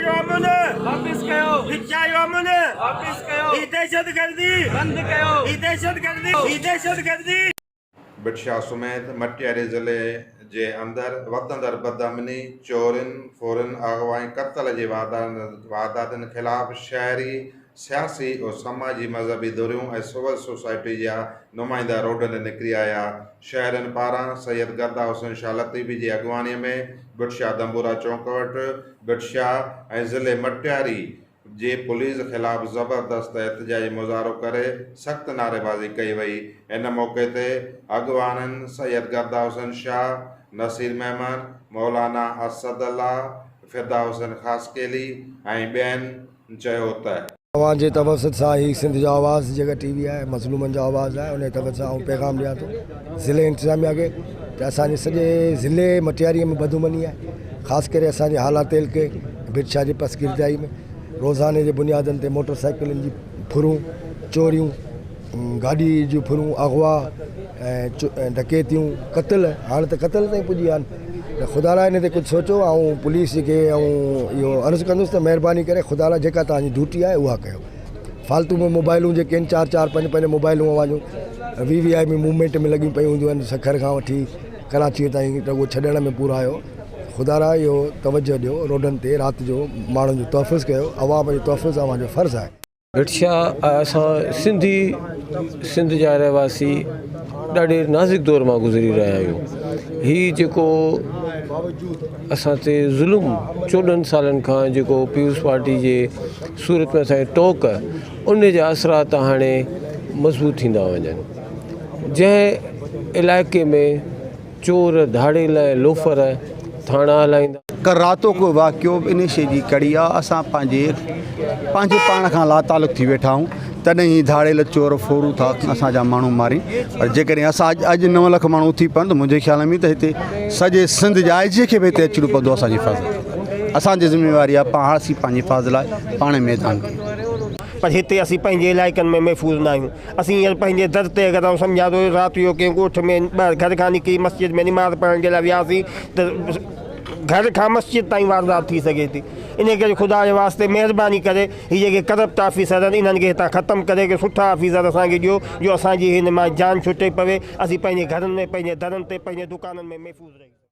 जो अमन वापस कयो भिक्षा जो अमन वापस कयो ई दहशतगर्दी बंद कयो ई दहशतगर्दी बिटशा समेत मटियारी ज़िले जे अंदर वतंदड़ बदअमनी चोरिन फोरन अगवाई कत्ल जे वारदातनि खिलाफ शहरी सियासी और समाजी मज़हबी धुरियूं ऐं सिविल सोसाइटी जा नुमाइंदा रोडनि निकिरी आया। शहरनि पारां सैयद गर्दा हुसैन शाह लतीफ़ी जी अॻवानीअ में बिटशा दंबूरा चौक वटि बिटशा ऐं ज़िले मटियारी जे पुलिस खिलाफ ज़बरदस्त एहतजाजी मुज़ाहरो करे सख़्त नारेबाज़ी कई वई। इन मौक़े ते अॻवाननि सैयद गर्दा हुसैन शाह, नसीर मेमन, मौलाना असदुल्ला, फिदा हुसैन ख़ासकेली ऐं ॿियनि चयो त तव्हां जे तवसत सां ही सिंध जो आवाज़ जेका टीवी आहे मज़लूमनि जो आवाज़ आहे, उन तवसत सां पैगाम ॾियां थो ज़िले इंतिज़ामिया खे त असांजे सॼे ज़िले मटियारीअ में बदुमनी आहे। ख़ासि करे असांजे हालातेल के बिटशा जी पसगिरदाई में रोज़ाने जे बुनियादनि ते मोटरसाइकिलनि जी फुरूं, चोरियूं, गाॾी जूं फुरूं, अगवा ऐं डकैतियूं, क़त्ल, हाणे त क़त्ल ताईं पुॼी विया आहिनि। त ख़ुदा ला इन ते कुझु सोचो ऐं पुलिस खे ऐं इहो अर्ज़ु कंदुसि त महिरबानी करे ख़ुदा ला जेका तव्हांजी ड्यूटी आहे उहा कयो। फालतू में मोबाइलूं जेके आहिनि 4-4, 5-5 मोबाइलूं आवाज़ूं VVIP मूवमेंट में लॻियूं पियूं हूंदियूं आहिनि सखर खां वठी कराची ताईं, त उहो छॾण में पूरा आहियो। ख़ुदा रा इहो तवजो ॾियो, रोडनि ते राति जो माण्हुनि जो तहफ़ुज़ कयो। अवाम जो तहफ़ुज़ अवांजो फ़र्ज़ु आहे। बिटशा असां सिंध जा रहवासी ॾाढे नाज़ुक दौर मां गुज़री रहिया आहियूं। हीउ जेको असां ते ज़ुल्म 14 सालनि खां जेको पीपुल्स पार्टी जे सूरत में असांजी टोक उन जा असरात हाणे मज़बूत थींदा वञनि। जंहिं इलाइक़े में चोर धाड़ेल लोफर थाणा हलाईंदा। कल रातो को वाक़ियो इन शइ जी कड़ी आहे। असां पंहिंजे पाण खां लातालुक़ थी वेठा आहियूं, तॾहिं ई धाड़ेल चोर फोरू था असांजा माण्हू मारी। पर जेकॾहिं असां अॼु 9 लख माण्हू उथी पवनि त मुंहिंजे ख़्याल में त हिते सॼे सिंध जा IG खे बि हिते अचिणो पवंदो। असांजी फ़र्ज़ु असांजी ज़िम्मेवारी आहे पाण असीं पंहिंजी फ़र्ज़ु लाइ पाण मैदान कयूं। पर हिते असीं पंहिंजे इलाइक़नि में महफ़ूज़ न आहियूं। असीं हींअर पंहिंजे दर ते अगरि सम्झा थो राति जो कंहिं ॻोठ में घर खां निकिरी मस्जिद में निमाज़ पढ़ण जे लाइ वियासीं त घर खां मस्जिद ताईं वारदात थी सघे थी। इन करे ख़ुदा जे वास्ते महिरबानी करे हीअ जेके करप्ट ऑफिसर आहिनि इन्हनि खे हितां ख़तमु करे के सुठा ऑफिसर असांखे ॾियो जो असांजी हिन मां जान छुटे पवे, असीं पंहिंजे घरनि में, पंहिंजे दरनि ते, पंहिंजे दुकाननि में महफ़ूज़ रहियूं।